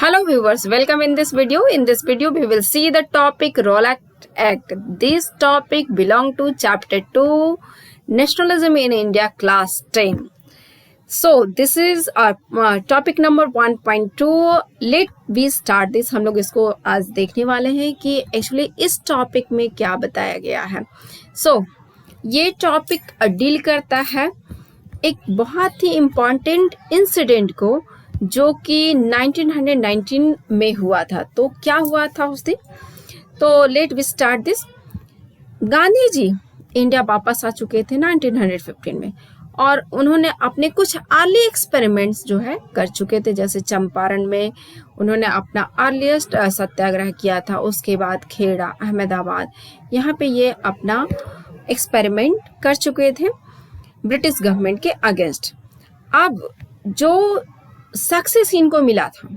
Hello viewers, welcome in this video. In this video we will see the topic Rowlatt Act. This topic belong to chapter 2 Nationalism in India class 10. So this is our topic number 1.2. Let we start this. हम लोग इसको आज देखने वाले हैं कि actually इस topic में क्या बताया गया है. So ये टॉपिक डील करता है एक बहुत ही इम्पॉर्टेंट इंसिडेंट को जो कि 1919 में हुआ था. तो क्या हुआ था उस दिन? तो let we start this. Gandhi ji India वापस आ चुके थे 1915 में और उन्होंने अपने कुछ अर्ली एक्सपेरिमेंट्स जो है कर चुके थे. जैसे चंपारण में उन्होंने अपना अर्लीस्ट सत्याग्रह किया था. उसके बाद खेड़ा, अहमदाबाद, यहाँ पे ये अपना एक्सपेरिमेंट कर चुके थे ब्रिटिश गवर्नमेंट के अगेंस्ट. अब जो सक्सेस इनको मिला था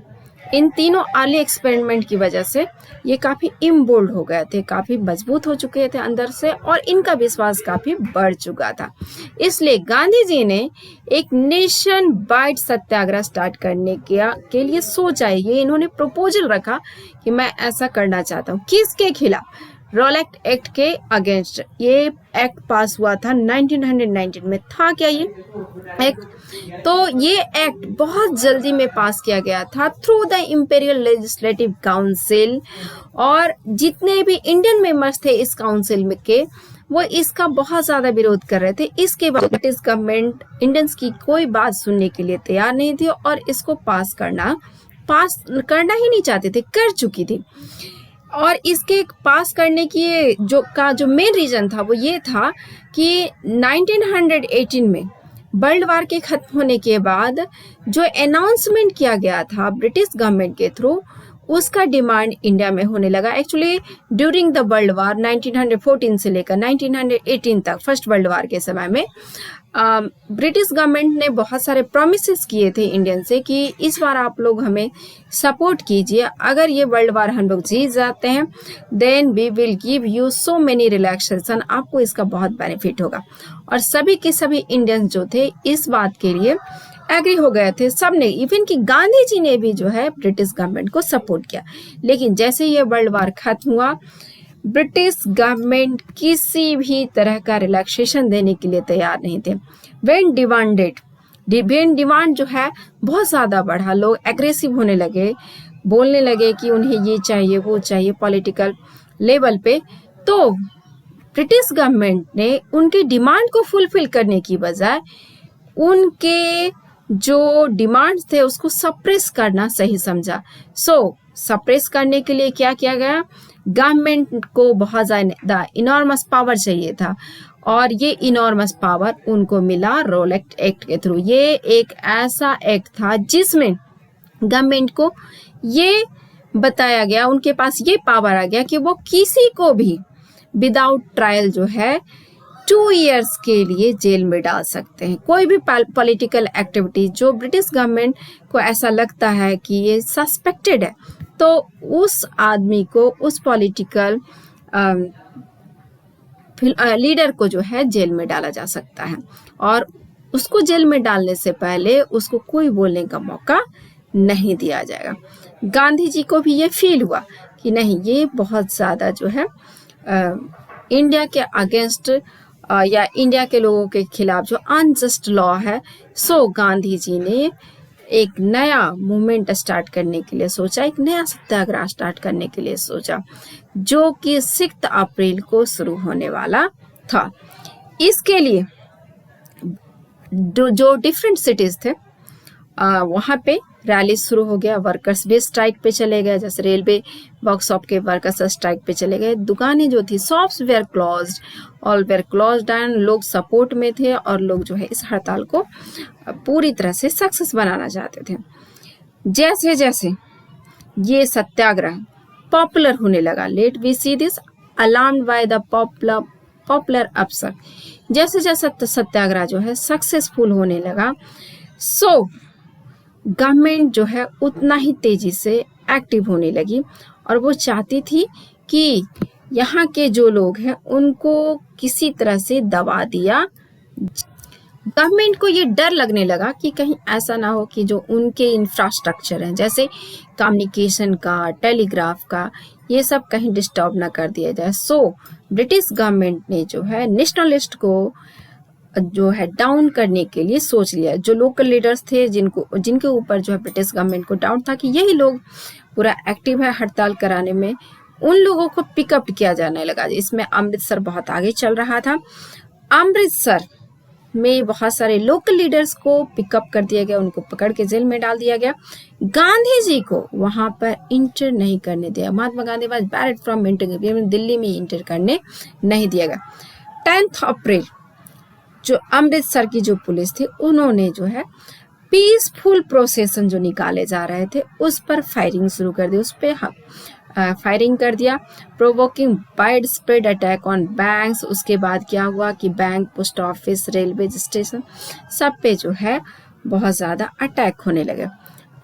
इन तीनों अर्ली एक्सपेरिमेंट की वजह से ये काफ़ी इम्बोल्ड हो गए थे, काफ़ी मजबूत हो चुके थे अंदर से और इनका विश्वास काफ़ी बढ़ चुका था. इसलिए गांधी जी ने एक नेशन वाइड सत्याग्रह स्टार्ट करने के लिए सोचा. ये इन्होंने प्रपोजल रखा कि मैं ऐसा करना चाहता हूँ. किसके खिलाफ? रॉलेट एक्ट के अगेंस्ट. ये एक्ट पास हुआ था 1919 में. था क्या ये एक्ट? तो ये एक्ट बहुत जल्दी में पास किया गया था through the imperial legislative council. और जितने भी इंडियन मेंबर्स थे इस काउंसिल में के वो इसका बहुत ज़्यादा विरोध कर रहे थे. इसके बाद ब्रिटिश गवर्नमेंट इंडियंस की कोई बात सुनने के लिए तैयार नहीं थी और इसको पास करना ही नहीं चाहते थे, कर चुकी थी. और इसके पास करने की जो मेन रीज़न था वो ये था कि 1918 में वर्ल्ड वार के खत्म होने के बाद जो अनाउंसमेंट किया गया था ब्रिटिश गवर्नमेंट के थ्रू उसका डिमांड इंडिया में होने लगा. Actually during the world war 1914 से लेकर 1918 तक फर्स्ट वर्ल्ड वार के समय में ब्रिटिश गवर्नमेंट ने बहुत सारे प्रॉमिसेस किए थे इंडियन से कि इस बार आप लोग हमें सपोर्ट कीजिए. अगर ये वर्ल्ड वार हम लोग जीत जाते हैं then we will give you so many relaxation. आपको इसका बहुत बेनिफिट होगा. और सभी के सभी इंडियंस जो थे इस बात के लिए एग्री हो गए थे. सबने, इवन कि गांधी जी ने भी जो है ब्रिटिश गवर्नमेंट को सपोर्ट किया. लेकिन जैसे ये वर्ल्ड वार खत्म हुआ ब्रिटिश गवर्नमेंट किसी भी तरह का रिलैक्सेशन देने के लिए तैयार नहीं थे. व्हेन डिमांड जो है बहुत ज़्यादा बढ़ा, लोग एग्रेसिव होने लगे, बोलने लगे कि उन्हें ये चाहिए वो चाहिए पॉलिटिकल लेवल पे. तो ब्रिटिश गवर्नमेंट ने उनकी डिमांड को फुलफिल करने की बजाय उनके जो डिमांड्स थे उसको सप्रेस करना सही समझा. सप्रेस करने के लिए क्या किया गया? गवर्नमेंट को बहुत ज़्यादा इनॉर्मस पावर चाहिए था और ये इनॉर्मस पावर उनको मिला रॉलेट एक्ट के थ्रू. ये एक ऐसा एक्ट था जिसमें गवर्नमेंट को ये बताया गया, उनके पास ये पावर आ गया कि वो किसी को भी विदाउट ट्रायल जो है 2 इयर्स के लिए जेल में डाल सकते हैं. कोई भी पॉलिटिकल एक्टिविटी जो ब्रिटिश गवर्नमेंट को ऐसा लगता है कि ये सस्पेक्टेड है तो उस आदमी को, उस पॉलिटिकल लीडर को जो है जेल में डाला जा सकता है. और उसको जेल में डालने से पहले उसको कोई बोलने का मौका नहीं दिया जाएगा. गांधी जी को भी ये फील हुआ कि नहीं, ये बहुत ज़्यादा जो है इंडिया के अगेंस्ट या इंडिया के लोगों के खिलाफ जो अनजस्ट लॉ है. गांधी जी ने एक नया मूवमेंट स्टार्ट करने के लिए सोचा, एक नया सत्याग्रह स्टार्ट करने के लिए सोचा जो कि 6 अप्रैल को शुरू होने वाला था. इसके लिए जो डिफरेंट सिटीज़ थे वहाँ पे रैली शुरू हो गया. वर्कर्स भी स्ट्राइक पे चले गए, जैसे रेलवे वर्कशॉप के वर्कर्स स्ट्राइक पे चले गए. दुकानें जो थी shops were closed, all were closed and लोग सपोर्ट में थे और लोग जो है इस हड़ताल को पूरी तरह से सक्सेस बनाना चाहते थे. जैसे जैसे ये सत्याग्रह पॉपुलर होने लगा, let we see this, alarmed by the popular upset. जैसे जैसे सत्याग्रह जो है सक्सेसफुल होने लगा गवर्नमेंट जो है उतना ही तेजी से एक्टिव होने लगी और वो चाहती थी कि यहाँ के जो लोग हैं उनको किसी तरह से दबा दिया. गवर्नमेंट को ये डर लगने लगा कि कहीं ऐसा ना हो कि जो उनके इंफ्रास्ट्रक्चर हैं जैसे कम्युनिकेशन का, टेलीग्राफ का, ये सब कहीं डिस्टर्ब ना कर दिया जाए। सो ब्रिटिश गवर्नमेंट ने जो है नेशनलिस्ट को जो है डाउन करने के लिए सोच लिया। जो लोकल लीडर्स थे जिनके ऊपर जो है ब्रिटिश गवर्नमेंट को डाउट था कि यही लोग पूरा एक्टिव है हड़ताल कराने में, उन लोगों को पिकअप किया जाने लगा। इसमें अमृतसर बहुत आगे चल रहा था। अमृतसर में बहुत सारे लोकल लीडर्स को पिकअप कर दिया गया, उनको पकड़ के जेल में डाल दिया गया। गांधी जी को वहां पर इंटर नहीं करने दिया। Mahatma Gandhi was barred from entering, Delhi में इंटर करने नहीं दिया गया। 10 अप्रैल जो अमृतसर की जो पुलिस थी उन्होंने जो है पीसफुल प्रोसेसन जो निकाले जा रहे थे उस पर फायरिंग शुरू कर दी, उस पर फायरिंग कर दिया, provoking wide spread attack on banks. उसके बाद क्या हुआ कि bank, post office, railway station सब पे जो है बहुत ज़्यादा अटैक होने लगे।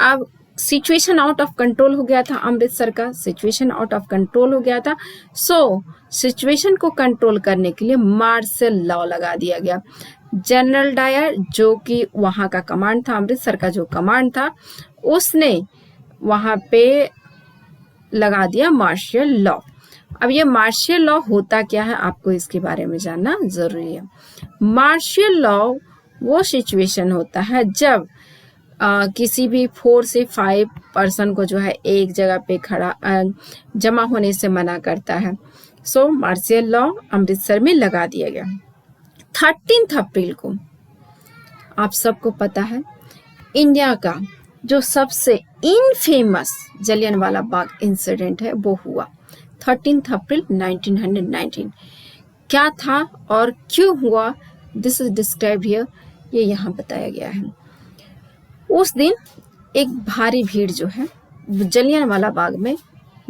अब सिचुएशन आउट ऑफ कंट्रोल हो गया था, अमृतसर का सिचुएशन आउट ऑफ कंट्रोल हो गया था। सो सिचुएशन को कंट्रोल करने के लिए मार्शल लॉ लगा दिया गया। जनरल डायर जो कि वहाँ का कमांड था, अमृतसर का जो कमांड था, उसने वहाँ पे लगा दिया मार्शल लॉ। अब ये मार्शल लॉ होता क्या है आपको इसके बारे में जानना जरूरी है। मार्शल लॉ वो सिचुएशन होता है जब किसी भी 4 से 5 पर्सन को जो है एक जगह पे खड़ा जमा होने से मना करता है। सो मार्शल लॉ अमृतसर में लगा दिया गया। 13 अप्रैल को आप सबको पता है इंडिया का जो सबसे इनफेमस जलियांवाला बाग इंसिडेंट है वो हुआ 13 अप्रैल 1919। क्या था और क्यों हुआ, दिस इज डिस्क्राइब्ड हियर, ये यहाँ बताया गया है। उस दिन एक भारी भीड़ जो है जलियांवाला बाग में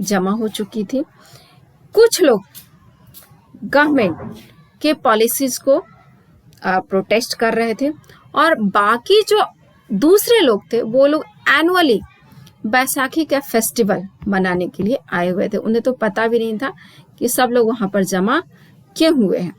जमा हो चुकी थी। कुछ लोग गवर्नमेंट के पॉलिसीज को प्रोटेस्ट कर रहे थे और बाकी जो दूसरे लोग थे वो लोग एनुअली बैसाखी का फेस्टिवल मनाने के लिए आए हुए थे। उन्हें तो पता भी नहीं था कि सब लोग वहां पर जमा क्यों हुए हैं।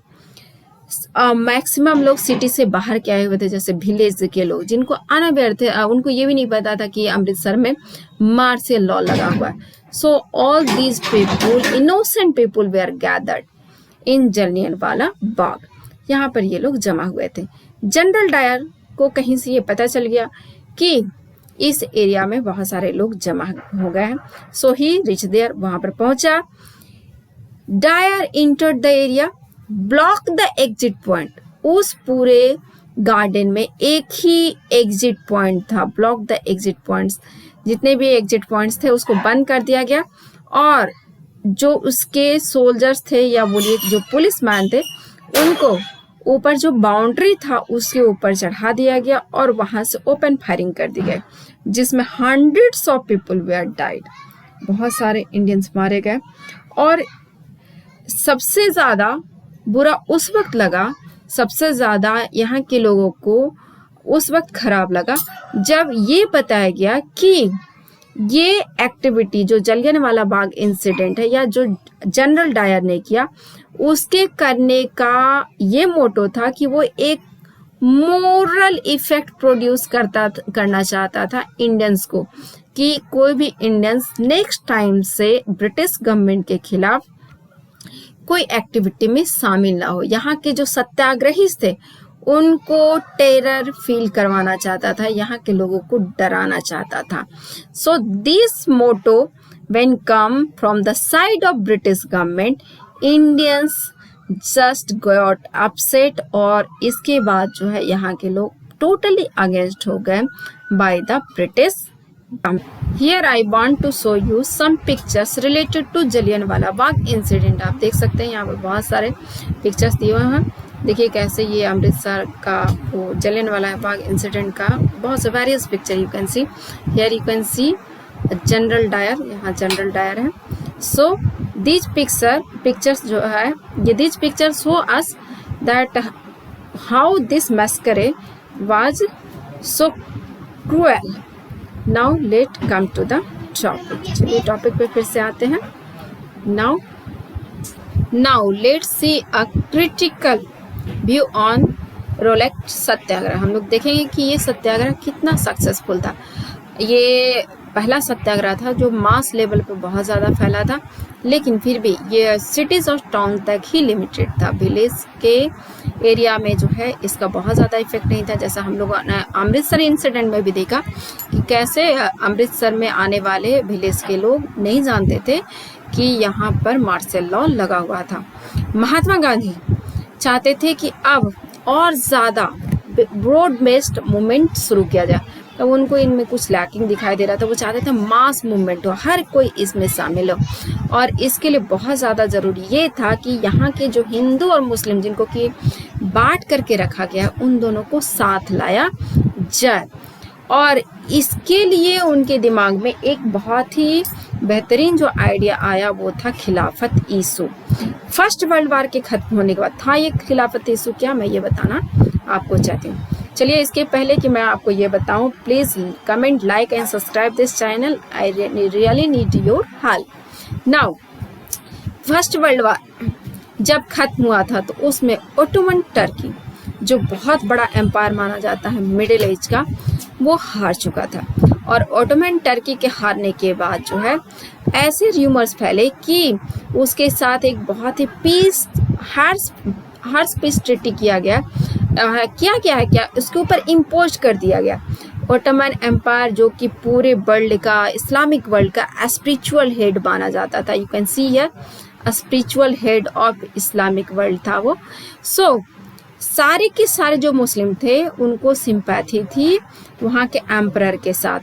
मैक्सिमम लोग सिटी से बाहर के आए हुए थे, जैसे विलेज के लोग जिनको अनअवेयर थे, उनको ये भी नहीं पता था कि अमृतसर में मार्शल लॉ लगा हुआ है। So all these people, innocent people, were gathered in Jallianwala Bagh. यहाँ पर ये लोग जमा हुए थे। जनरल डायर को कहीं से ये पता चल गया कि इस एरिया में बहुत सारे लोग जमा हो गए हैं। सो ही रिच देयर, वहां पर पहुंचा। Dyer entered the area, block the exit point. उस पूरे गार्डन में एक ही एग्जिट पॉइंट था, ब्लॉक द एग्जिट पॉइंट्स। जितने भी एग्जिट पॉइंट्स थे उसको बंद कर दिया गया और जो उसके सोल्जर्स थे या बोलिए जो पुलिस मैन थे उनको ऊपर जो बाउंड्री था उसके ऊपर चढ़ा दिया गया और वहां से ओपन फायरिंग कर दी गई, जिसमें hundreds of people were died. बहुत सारे इंडियंस मारे गए। और सबसे ज्यादा बुरा उस वक्त लगा, सबसे ज्यादा यहाँ के लोगों को उस वक्त खराब लगा जब ये बताया गया कि ये एक्टिविटी जो जलियांवाला बाग इंसिडेंट है या जो जनरल डायर ने किया उसके करने का ये मोटो था कि वो एक मोरल इफेक्ट प्रोड्यूस करना चाहता था इंडियंस को, कि कोई भी इंडियंस नेक्स्ट टाइम से ब्रिटिश गवर्नमेंट के खिलाफ कोई एक्टिविटी में शामिल ना हो। यहाँ के जो सत्याग्रही थे उनको टेरर फील करवाना चाहता था, यहाँ के लोगों को डराना चाहता था। So this motto when come from the side of British government, Indians just got upset और इसके बाद जो है यहाँ के लोग टोटली अगेंस्ट हो गए by the British. Here I want to show you some pictures related to Jallianwala Bagh incident. आप देख सकते हैं यहाँ पर बहुत सारे पिक्चर्स दिए हुए हैं। देखिए कैसे ये अमृतसर का वो जलियांवाला बाग इंसिडेंट का बहुत से various picture you can see. Here you can see General Dyer, यहाँ जनरल डायर है। सो दीज पिक्चर्स जो है ये these pictures show us that how this massacre was so cruel. Now let come to the topic. चलिए topic पे फिर से आते हैं। Now let's see a critical view on Rowlatt Satyagraha. हम लोग देखेंगे कि ये सत्याग्रह कितना सक्सेसफुल था। ये पहला सत्याग्रह था जो मास लेवल पे बहुत ज़्यादा फैला था, लेकिन फिर भी ये सिटीज़ और टाउन तक ही लिमिटेड था। विलेज के एरिया में जो है इसका बहुत ज़्यादा इफेक्ट नहीं था। जैसा हम लोगों ने अमृतसर इंसिडेंट में भी देखा कि कैसे अमृतसर में आने वाले विलेज के लोग नहीं जानते थे कि यहाँ पर मार्शल लॉ लगा हुआ था। महात्मा गांधी चाहते थे कि अब और ज़्यादा ब्रॉड बेस्ड मूवमेंट शुरू किया जाए, तो उनको इनमें कुछ लैकिंग दिखाई दे रहा था। वो चाहते थे मास मूवमेंट हो, हर कोई इसमें शामिल हो, और इसके लिए बहुत ज़्यादा ज़रूरी ये था कि यहाँ के जो हिंदू और मुस्लिम जिनको कि बांट करके रखा गया उन दोनों को साथ लाया जाए। और इसके लिए उनके दिमाग में एक बहुत ही बेहतरीन जो आइडिया आया वो था खिलाफत इशू। फर्स्ट वर्ल्ड वार के खत्म होने के बाद था ये खिलाफत इशू। क्या मैं ये बताना आपको चाहती हूँ। चलिए इसके पहले कि मैं आपको ये बताऊं, please comment, like and subscribe this channel. I really need your help. Now first world war जब खत्म हुआ था तो उसमें ओटोमन टर्की जो बहुत बड़ा एम्पायर माना जाता है मिडिल एज का, वो हार चुका था। और ओटोमन टर्की के हारने के बाद जो है ऐसे र्यूमर्स फैले कि उसके साथ एक बहुत ही हार्श पीस ट्रीटी किया गया। क्या उसके ऊपर इम्पोज कर दिया गया। ओटोमन एम्पायर जो कि पूरे वर्ल्ड का, इस्लामिक वर्ल्ड का स्पिरिचुअल हेड माना जाता था। You can see here, spiritual head of Islamic world था वो। सो सारे के सारे जो मुस्लिम थे उनको सिंपैथी थी वहाँ के एम्परर के साथ,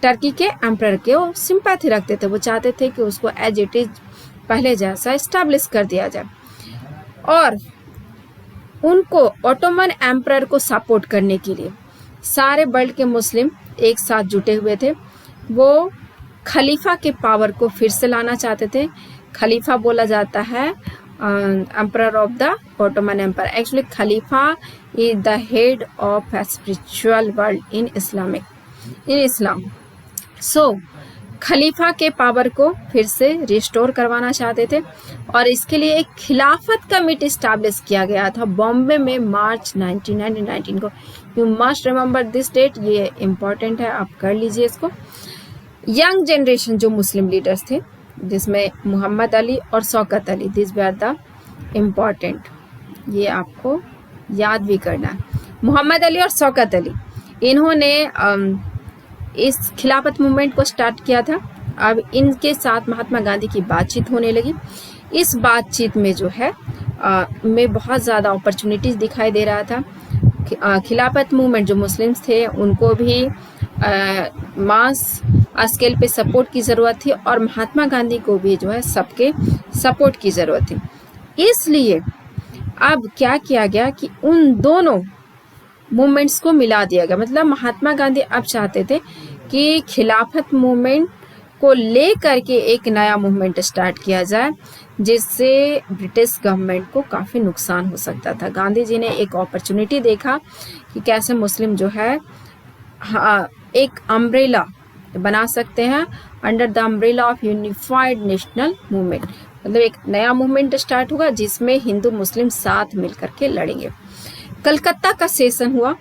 टर्की के एम्परर के वो सिंपैथी रखते थे। वो चाहते थे कि उसको एज इट इज पहले जैसा इस्टेब्लिश कर दिया जाए, और उनको ओटोमन एम्परर को सपोर्ट करने के लिए सारे वर्ल्ड के मुस्लिम एक साथ जुटे हुए थे। वो खलीफा के पावर को फिर से लाना चाहते थे। खलीफा बोला जाता है emperor of the Ottoman Empire. Actually खलीफा is the head of spiritual world in Islam. So खलीफा के पावर को फिर से रिस्टोर करवाना चाहते थे, और इसके लिए एक खिलाफत कमेटी स्टैब्लिश किया गया था बॉम्बे में मार्च 1919 को। You must remember this date, ये इम्पॉर्टेंट है, आप कर लीजिए इसको। यंग जनरेशन जो मुस्लिम लीडर्स थे जिसमें मोहम्मद अली और Shaukat Ali, this were the important, ये आपको याद भी करना है। मोहम्मद अली और शौकत अली इन्होंने इस खिलाफत मूवमेंट को स्टार्ट किया था। अब इनके साथ महात्मा गांधी की बातचीत होने लगी। इस बातचीत में जो है में बहुत ज़्यादा अपॉर्चुनिटीज़ दिखाई दे रहा था। खिलाफत मूवमेंट जो मुस्लिम्स थे उनको भी मास स्केल पे सपोर्ट की ज़रूरत थी, और महात्मा गांधी को भी जो है सबके सपोर्ट की ज़रूरत थी। इसलिए अब क्या किया गया कि उन दोनों मूवमेंट्स को मिला दिया गया। मतलब महात्मा गांधी अब चाहते थे कि खिलाफत मूवमेंट को ले करके एक नया मूवमेंट स्टार्ट किया जाए, जिससे ब्रिटिश गवर्नमेंट को काफ़ी नुकसान हो सकता था। गांधी जी ने एक अपॉर्चुनिटी देखा कि कैसे मुस्लिम जो है एक अम्ब्रेला बना सकते हैं under the umbrella of unified national movement. मतलब एक नया मूवमेंट स्टार्ट होगा जिसमें हिंदू मुस्लिम साथ मिलकर के लड़ेंगे। कलकत्ता का सेशन हुआ,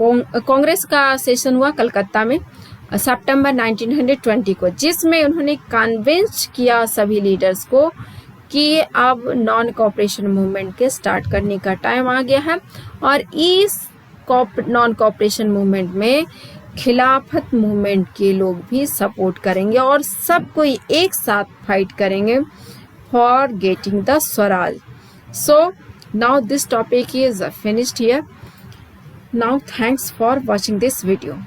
कांग्रेस का सेशन हुआ कलकत्ता में सितंबर 1920 को, जिसमें उन्होंने कन्विंस किया सभी लीडर्स को कि अब नॉन कोऑपरेशन मूवमेंट के स्टार्ट करने का टाइम आ गया है, और इस नॉन कोऑपरेशन मूवमेंट में खिलाफत मूवमेंट के लोग भी सपोर्ट करेंगे और सब कोई एक साथ फाइट करेंगे for getting the Swaraj. So now this topic is finished here. Now thanks for watching this video.